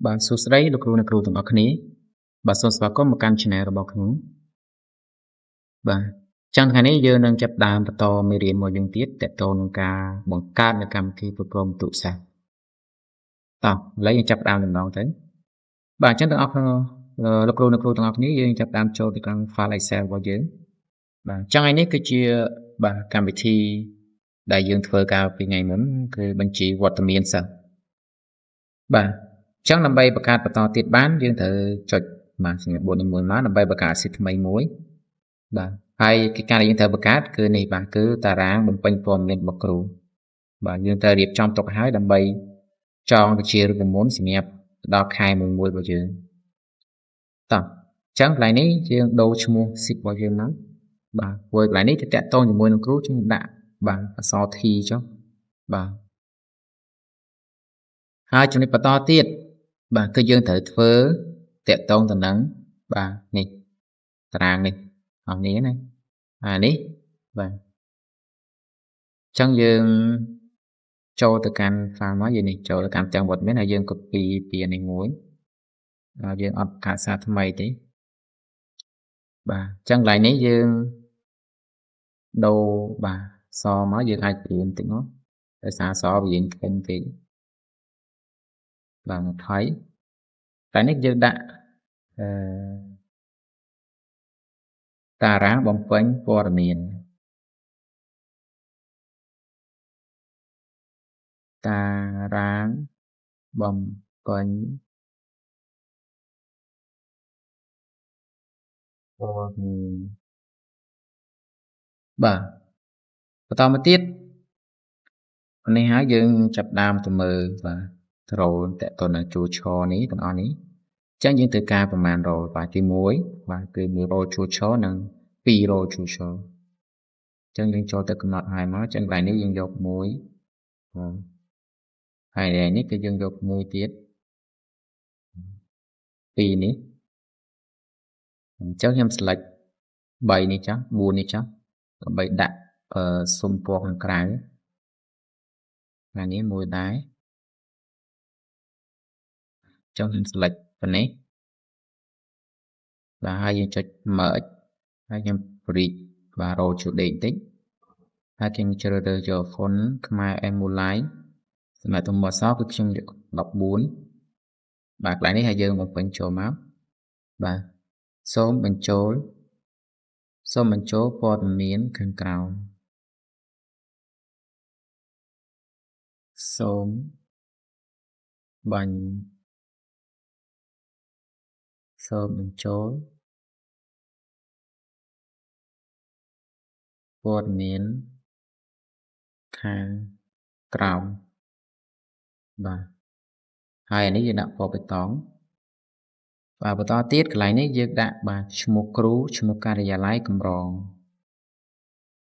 បាទសួស្តីលោកគ្រូអ្នកគ្រូទាំងអស់គ្នាបាទសូមស្វាគមន៍មកកាន់ Channel របស់ខ្ញុំបាទចឹងថ្ងៃនេះយើងនឹងចាប់ផ្ដើមបន្តមេរៀនមួយយើងទៀតទាក់ទងនឹងការបង្កើតនៅកម្មវិធីប្រព័ន្ធបន្ទុកសាស្ត្រតោះឥឡូវយើងចាប់ផ្ដើមដំណងទៅបាទអញ្ចឹងទាំងអស់លោកគ្រូអ្នកគ្រូទាំងអស់គ្នាយើងចាប់ផ្ដើមចូលទៅក្នុង file Excel របស់យើងបាទចឹងថ្ងៃនេះគឺជាបាទកម្មវិធីដែលយើងធ្វើកាលពីថ្ងៃមុនគឺបញ្ជីវត្តមានសិស្សបាទចឹងដើម្បីបង្កើតបន្តទៀតបានយើងត្រូវចុចបាទសញ្ញាបួននីមួយមកដើម្បីបង្កើតអាស៊ីថ្មីមួយបាទហើយកិច្ចការដែលយើងត្រូវបង្កើតគឺនេះបាទគឺតារាងបំពេញព័ត៌មានរបស់គ្រូបាទយើងត្រូវរៀបចំទុកឲ្យហើយដើម្បីចងទៅជារូបមន្តសម្រាប់ដល់ខែមួយមួយរបស់យើងតោះចឹងកន្លែងនេះយើងដូរឈ្មោះ sheet របស់យើងមកបាទព្រោះកន្លែងនេះទៅតាក់ទងជាមួយនឹងគ្រូយើងដាក់បាទអក្សរ T ចុះបាទហើយចំណុចបន្តទៀតបាទគឺយើងត្រូវធ្វើតាក់ទងទៅនឹងបាទនេះតារាងនេះអស់នេះណានេះបាទចឹងយើងចូលទៅកាន់ file មកយើងនេះចូលទៅកាន់ទាំងវត្តមានហើយយើង copy ពីនេះមួយហើយយើងអត់បង្កើតសារថ្មីទេបាទចឹងកន្លែងនេះយើងដូរបាទសមកយើងអាចព្រានតិចមកដោយសារសវាយើងក្រិនពេកបាទមកថយតែនេះយើងដាក់អឺតារាងបំពេញព័ត៌មានតារាងបំពេញព័ត៌មានបាទបន្តមកទៀតនេះហើយយើងចាប់ដើមទៅមើលបាទរ៉ូលតទៅនឹងជួឈរនេះទាំងអស់នេះអញ្ចឹងយើងត្រូវការប្រមាណរ៉ូលបាទទី1បាទគឺ1រ៉ូលជួឈរនិង2រ៉ូលជួឈរអញ្ចឹងយើងចូលទៅកំណត់ហើយមកអញ្ចឹងកន្លែងនេះយើងយក1ហើយនេះគឺយើងយក1ទៀត2នេះអញ្ចឹងខ្ញុំ select 3នេះចុះ4នេះចុះដើម្បីដាក់សុំពណ៌ខាងក្រៅថ្ងៃនេះមួយដែរចុះខ្ញុំ select ទៅនេះបាទហើយយើងចុច merge ហើយខ្ញុំ break បាទ row ជួដេកបន្តិចហើយខ្ញុំជ្រើសរើសយក font ខ្មែរ Emulate សម្រាប់ទំព័រអក្សរគឺខ្ញុំយក14បាទកន្លែងនេះហើយយើងបំពេញចូលមកបាទសូមបញ្ចូលព័ត៌មានខាងក្រោមសូមបញ្ចូលព័ត៌មានខាងក្រោមបាទហើយអានេះយើងដាក់ពណ៌បៃតងបាទបន្តទៀតកន្លែងនេះយើងដាក់បាទឈ្មោះគ្រូឈ្មោះការិយាល័យកម្រង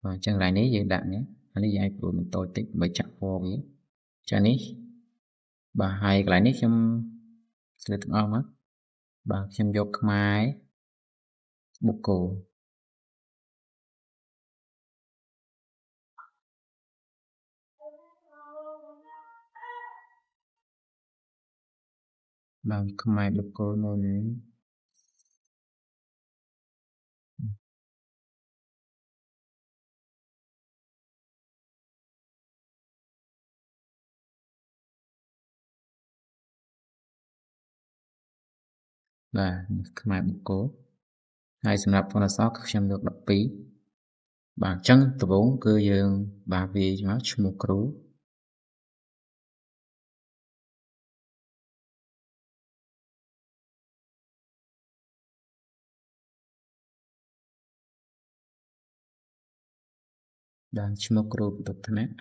បាទអញ្ចឹងកន្លែងនេះយើងដាក់នេះអានេះយើងឲ្យព្រួយបន្តិចដើម្បីចាក់ពណ៌វាចានេះបាទហើយកន្លែងនេះខ្ញុំស្លេចទាំងអស់មកបាទខ្ញុំយកខ្មែរបុគ្គលបាទខ្មែរបុគ្គលនៅនេះបាទខ្មែរបុគ្គលហើយសម្រាប់ពណ៌អក្សរគឺខ្ញុំយក12បាទអញ្ចឹងដំបូងគឺយើងបាទវាយមកឈ្មោះគ្រូបាទឈ្មោះគ្រូបន្ទប់ថ្នាក់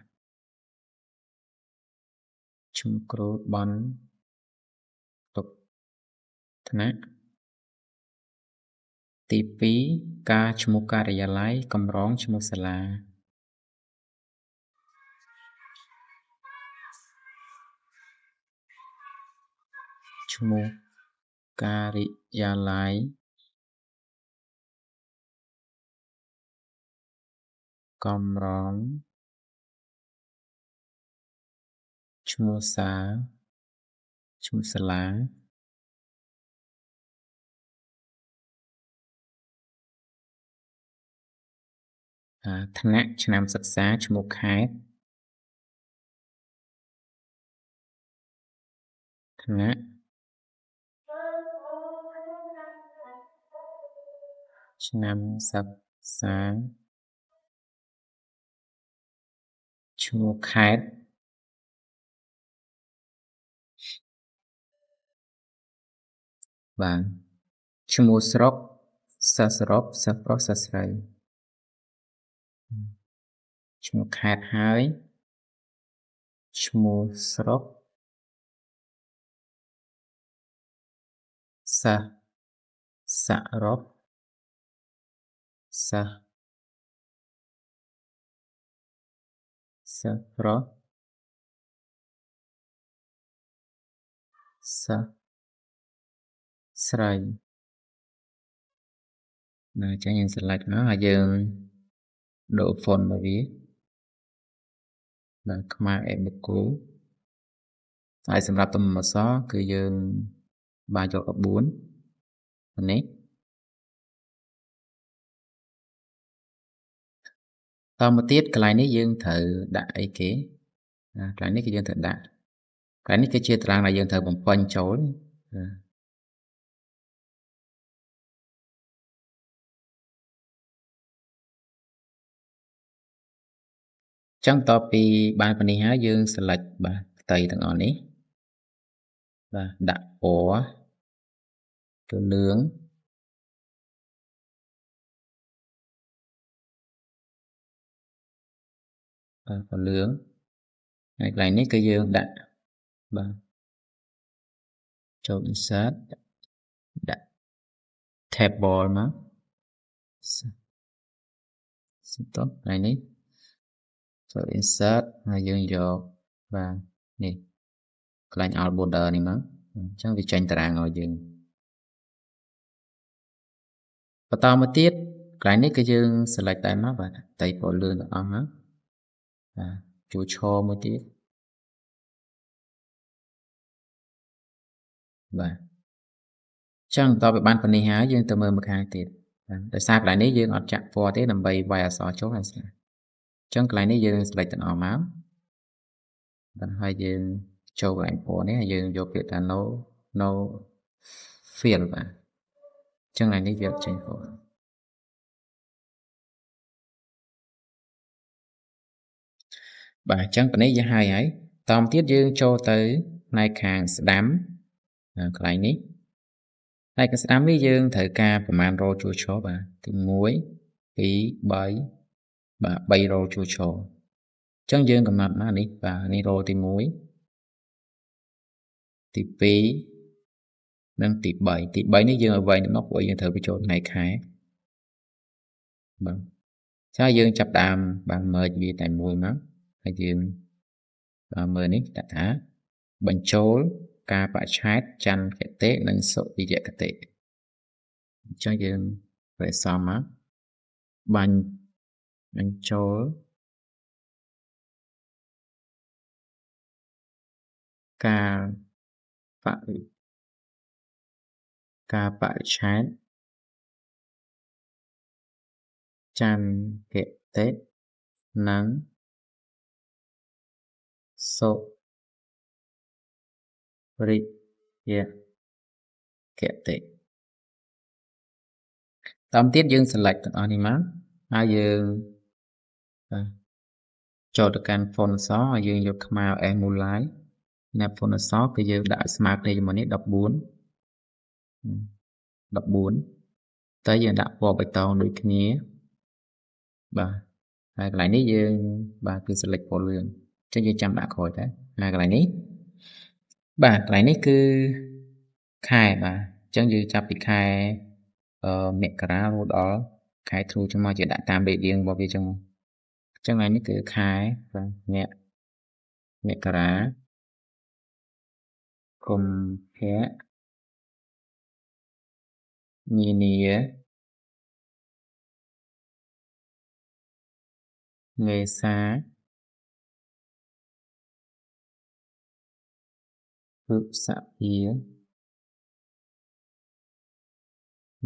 ឈ្មោះគ្រូបនបន្ទប់ថ្នាក់ទី2ការឈ្មោះការិយាល័យកម្រងឈ្មោះសាលាឈ្មោះការិយាល័យកម្រងឈ្មោះសាលា ថ្នាក់ឆ្នាំសិក្សាឈ្មោះខេត្តថ្នាក់ឆ្នាំសិក្សាឈ្មោះខេត្តបាទឈ្មោះស្រុកសិស្សសរុបសិស្សប្រុសសិស្សស្រីឈ្មោះខេត្តហើយឈ្មោះស្រុកសិស្សសរុបសិស្សសិស្សប្រុសសិស្សស្រីណាអញ្ចឹងយើង select មកហើយយើងដូរ font របស់វាបាទខ្មែរអេបូកូហើយសម្រាប់ទំហំអក្សរគឺយើងបានយក14នេះតមកទៀតកន្លែងនេះយើងត្រូវដាក់អីគេកន្លែងនេះគឺយើងត្រូវដាក់កន្លែងនេះគឺជាតារាងដែលយើងត្រូវបំពេញចូលចឹងបន្ទាប់ពីបានប៉ុណ្នេះហើយយើង select បាទផ្ទៃទាំងអស់នេះបាទដាក់ពណ៌ទៅលឿងបាទពណ៌លឿងហើយកន្លែងនេះគឺយើងដាក់បាទចូល insert ដាក់ table មកសិតកន្លែងនេះចូល insert ហើយយើងយកបាទនេះកន្លែង alt border នេះមកអញ្ចឹងវាចេញតារាងឲ្យយើងបន្តមកទៀតកន្លែងនេះគឺយើង select តែមកបាទផ្ទៃពណ៌លឿងទាំងអស់មកបាទជួឈរមួយទៀតបាទចឹងបន្ទាប់ពីបានប៉ុណ្នេះហើយយើងទៅមើលម្ខាងទៀតបាទដោយសារកន្លែងនេះយើងអត់ចាក់ពណ៌ទេដើម្បីវាយអក្សរចូលហើយស្អាតចឹងកន្លែងនេះយើង select ទាំងអស់មកបាទហើយយើងចូលកន្លែងពណ៌នេះហើយយើងយកពាក្យថា no fill បាទចឹងកន្លែងនេះវាចេញពណ៌បាទអញ្ចឹងប៉ុណ្នេះយើងហើយតមកទៀតយើងចូលទៅផ្នែកខាងស្ដាំកន្លែងនេះផ្នែកខាងស្ដាំនេះយើងត្រូវការប្រមាណរោជួឈរបាទទី1 2 3បាទ3រោជួឈរអញ្ចឹងយើងកំណត់មកនេះបាទនេះរោទី1ទី2និងទី3ទី3នេះយើងឲ្យវែងដល់ព្រោះយើងត្រូវបញ្ចូលផ្នែកខែបាទចាយើងចាប់ដើមបាន merge វាតែមួយមកហើយយើងមើលនេះដាក់ថាបញ្ចូលការបច្ឆេទចន្ទគតិនិងសុរិយគតិអញ្ចឹងយើងប្រេសំមកបញ្ចូលការបច្ឆេទចន្ទគតិនិងសុរិយគតិតាមទៀតយើង select ទាំងអស់នេះមកហើយយើងចូលទៅកាន់ font អក្សរហើយយើងយកខ្មៅ S Mulai ណា font អក្សរគឺយើងដាក់ស្មើគ្នាជាមួយនេះ14តែយើងដាក់ពណ៌បៃតងដូចគ្នាបាទហើយកន្លែងនេះយើងបាទគឺ select ពណ៌លឿងអញ្ចឹងយើងចាំដាក់ក្រោយតែហើយកន្លែងនេះបាទកន្លែងនេះគឺខែបាទអញ្ចឹងយើងចាប់ពីខែមករារហូតដល់ខែធ្នូចឹងមកជាដាក់តាមលេខរៀងរបស់វាចឹងមកអញ្ចឹងថ្ងៃនេះគឺខែបាទមករាកុម្ភៈមីនាមេសាភฤษភា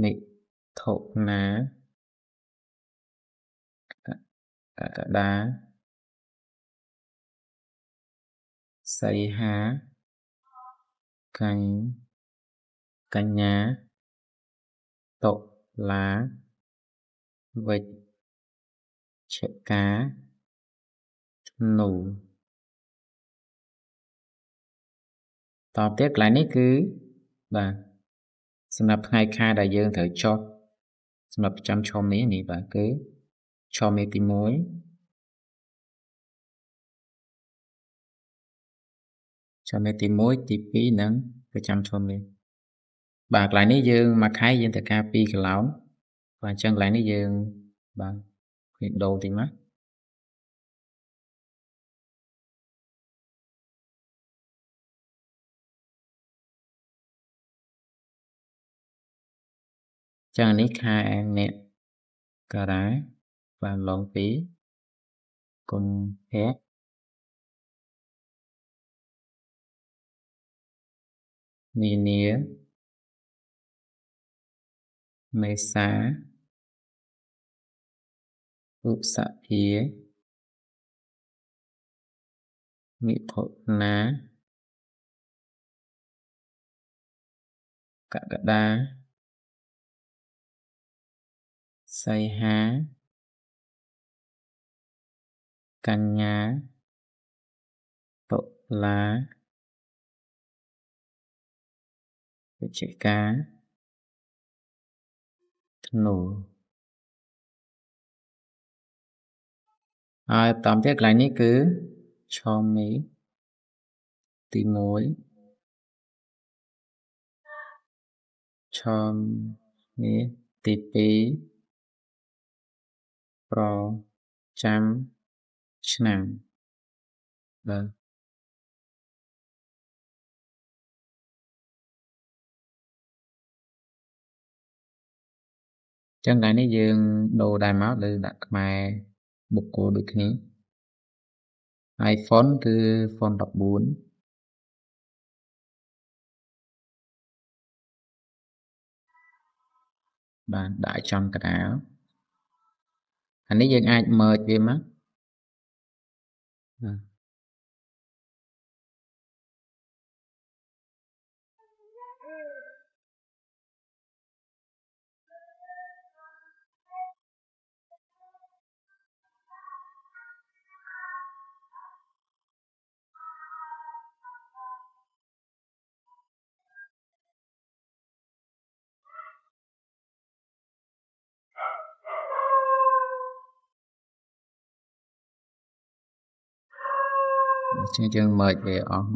មិថុនា កក្កដាសីហាកញ្ញាតុលាវិច្ឆិកាធ្នូតទៅទៀតកន្លែងនេះគឺបាទសម្រាប់ថ្ងៃខែដែលយើងត្រូវចុះសម្រាប់ប្រចាំឆមាសនេះបាទគឺឆមាសទី1ឆមាសទី1ទី2និងប្រចាំឆមាសបាទកន្លែងនេះយើងមួយខែយើងត្រូវការ2កន្លោនបាទអញ្ចឹងកន្លែងនេះយើងបាទឃើញដូរតិចមកចឹងនេះខែមករាបាទឡង2កុម្ភៈមីនាមេសាឧសភាមិថុនាកក្កដាសីហាកញ្ញាតុលាវិច្ឆិកាធ្នូហើយបន្តទៀតកន្លែងនេះគឺឆមាសទី1ឆមាសទី2ប្រចាំឆ្នាំបាទចឹងកន្លែងនេះយើងដូរដែរមកលើដាក់ខ្មែរបុគ្គលដូចគ្នាហើយ font គឺ font 14បាទដាក់ចំកណ្ដាលអានេះយើងអាច merge វាមកអញ្ចឹងយើង merge វាអស់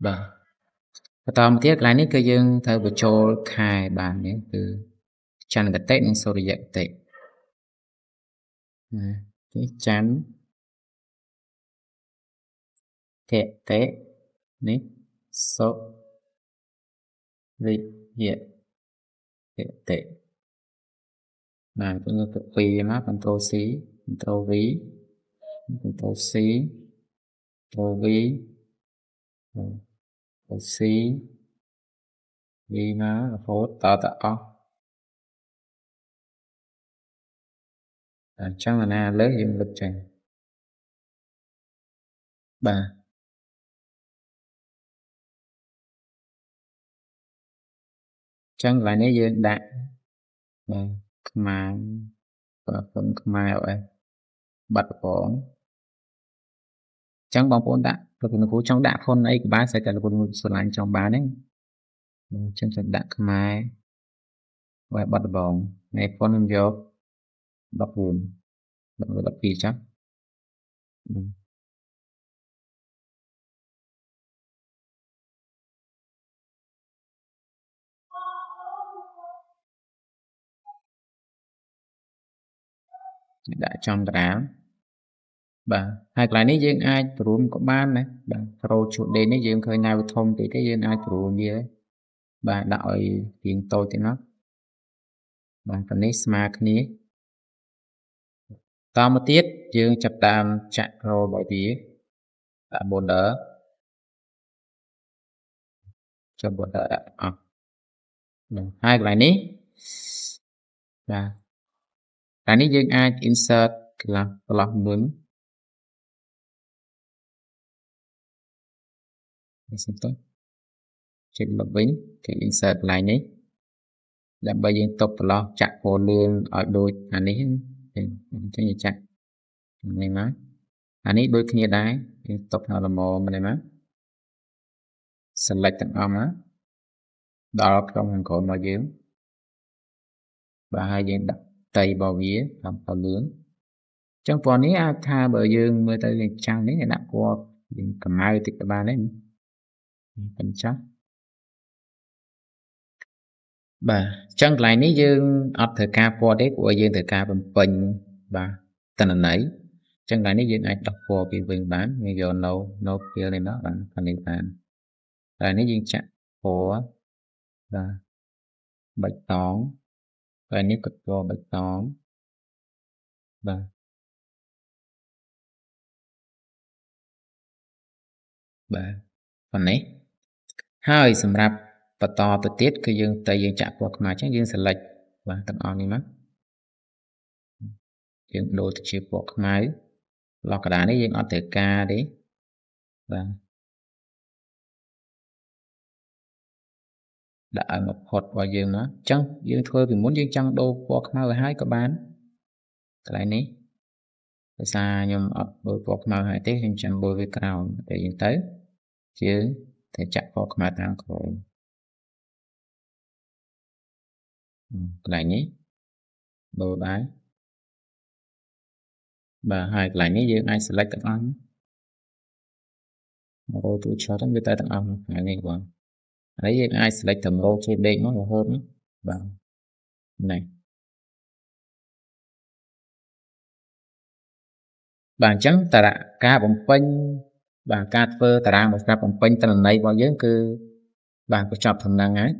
បាទបន្តមកទៀតកន្លែងនេះគឺយើងត្រូវបញ្ចូលខែបាននេះគឺចន្ទគតិនិងសូរ្យគតិនេះចន្ទគតិនេះសូរ្យគតិបាទគឺទៅពីមក Ctrl C Ctrl V Ctrl C Ctrl V Ctrl C V មករហូតតទៅអស់អញ្ចឹងណាលើយើងលុបចេញបាទចឹងកន្លែងនេះយើងដាក់បាទខ្មែរបាទខ្មែរអីបាត់ដំបងចឹងបងប្អូនដាក់លោកគ្រូចង់ដាក់ផុនអីក៏បានស្អីតែលោកគ្រូស្រឡាញ់ចង់បានហ្នឹងចឹងខ្ញុំដាក់ខ្មែរបាទបាត់ដំបងនៃផុនខ្ញុំយក14 12ចាស់ដាក់ចំកណ្ដាលបាទហើយកន្លែងនេះយើងអាចព្រួមក៏បានណាបាទប្រូជួដេនេះយើងឃើញណាវាធំពេកទេយើងអាចព្រួមវាបាទដាក់ឲ្យរៀងតូចទៀតណាបាទប៉ុណ្នេះស្មើគ្នា តមកទៀតយើងចាប់តាម ចាក់ role របស់វាដាក់ border ចុះ border ដាក់អស់ហើយកន្លែងនេះបាទកន្លែងនេះយើងអាច insert កន្លោះមុនសិនទៅចុចលុបវិញគេ insert កន្លែងនេះដើម្បីយើងតុបប្រឡោះចាក់ពណ៌លឿងឲ្យដូចអានេះអញ្ចឹងយើងចាក់នេះមកអានេះដូចគ្នាដែរយើងតុបឲ្យល្មមនេះមក select ទាំងអស់មកដល់ក្នុងខាងក្រោមរបស់យើងបាទហើយយើងដាក់ផ្ទៃរបស់វាតាមពណ៌លឿងអញ្ចឹងពណ៌នេះអាចថាបើយើងមើលទៅយើងចាំងនេះគេដាក់ពណ៌យើងកម្ៅតិចទៅបានទេបញ្ចុះបាទអញ្ចឹងកន្លែងនេះយើងអត់ត្រូវការពណ៌ទេព្រោះយើងត្រូវការបំពេញបាទតនន័យអញ្ចឹងកន្លែងនេះយើងអាចដោះពណ៌ពីវិញបានយើងយក no fill នេះមកបាទអានេះបានកន្លែងនេះយើងចាក់ពណ៌បាទបៃតងកន្លែងនេះក៏ពណ៌បៃតងបាទបាទប៉ុណ្ណេះហើយសម្រាប់បន្តទៅទៀតគឺយើងចាក់ពណ៌ខ្មៅអញ្ចឹងយើង select បាទទាំងអស់នេះមកយើងដូរទៅជាពណ៌ខ្មៅឡោះកណ្ដាលនេះយើងអត់ត្រូវការទេបាទដាក់ឲ្យមកផុតរបស់យើងមកអញ្ចឹងយើងធ្វើពីមុនយើងចង់ដូរពណ៌ខ្មៅឲ្យហើយក៏បានកន្លែងនេះដោយសារខ្ញុំអត់ដូរពណ៌ខ្មៅហើយទេខ្ញុំចាំដូរវាក្រោមតែយើងទៅយើងត្រូវចាក់ពណ៌ខ្មៅតាមក្រោយកន្លែងនេះដូរដែរបាទហើយកន្លែងនេះយើងអាច select ទាំងអស់មក row to chart វាទៅទាំងអស់ថ្ងៃនេះបងហើយយើងអាច select ទាំង row ជាដេកមករហូតបាទនេះបាទអញ្ចឹងតារាការបំពេញបាទការធ្វើតារាងសម្រាប់បំពេញតនន័យរបស់យើងគឺបាទបញ្ចប់ដំណឹងហើយ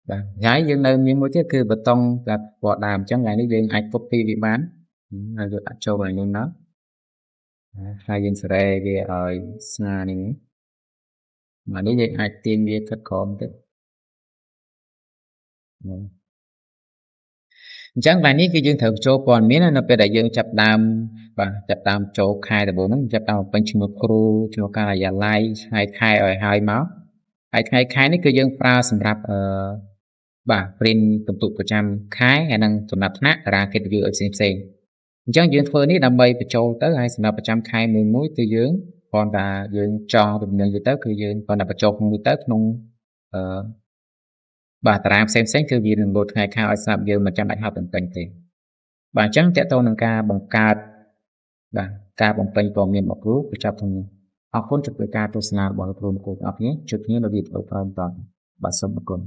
បាទហើយយើងនៅមានមួយទៀតគឺបតុងតែពណ៌ដើមអញ្ចឹងថ្ងៃនេះយើងអាច copy វាបានហើយយើងដាក់ចូលក្នុងនេះមកហើយយើងសេរីវាឲ្យស្មើនេះមកនេះយើងអាចទាញវាទៅក្រោមទៅអញ្ចឹងថ្ងៃនេះគឺយើងត្រូវចូលព័ត៌មាននៅពេលដែលយើងចាប់ដើមបាទចាប់ដើមចូលខែដំបូងហ្នឹងចាប់ដើមពេញឈ្មោះគ្រូឈ្មោះការិយាល័យថ្ងៃខែឲ្យហើយមកហើយថ្ងៃខែនេះគឺយើងប្រើសម្រាប់បាទ print ពិន្ទុប្រចាំខែហើយនឹងចំណាត់ថ្នាក់តារាងកិត្តិយសឲ្យផ្សេងអញ្ចឹងយើងធ្វើនេះដើម្បីបញ្ចូលទៅហើយសម្រាប់ប្រចាំខែមួយគឺយើងគ្រាន់តែយើងចងទំនឹងទៅគឺយើងគ្រាន់តែបញ្ចូលក្នុងនេះទៅក្នុងបាទតារាងផ្សេងគឺវានឹងលោតថ្ងៃខែឲ្យស្រាប់យើងមិនចាំបាច់ហត់បន្ទិញទេបាទអញ្ចឹងតើតើនឹងការបង្កើតបាទការបំពេញព័ត៌មានរបស់គ្រូគឺចាប់ទាំងអរគុណចំពោះការទស្សនារបស់លោកគ្រូទាំងអស់គ្នាជួបគ្នានៅវីដេអូក្រោយបន្តបាទសូមអរគុណ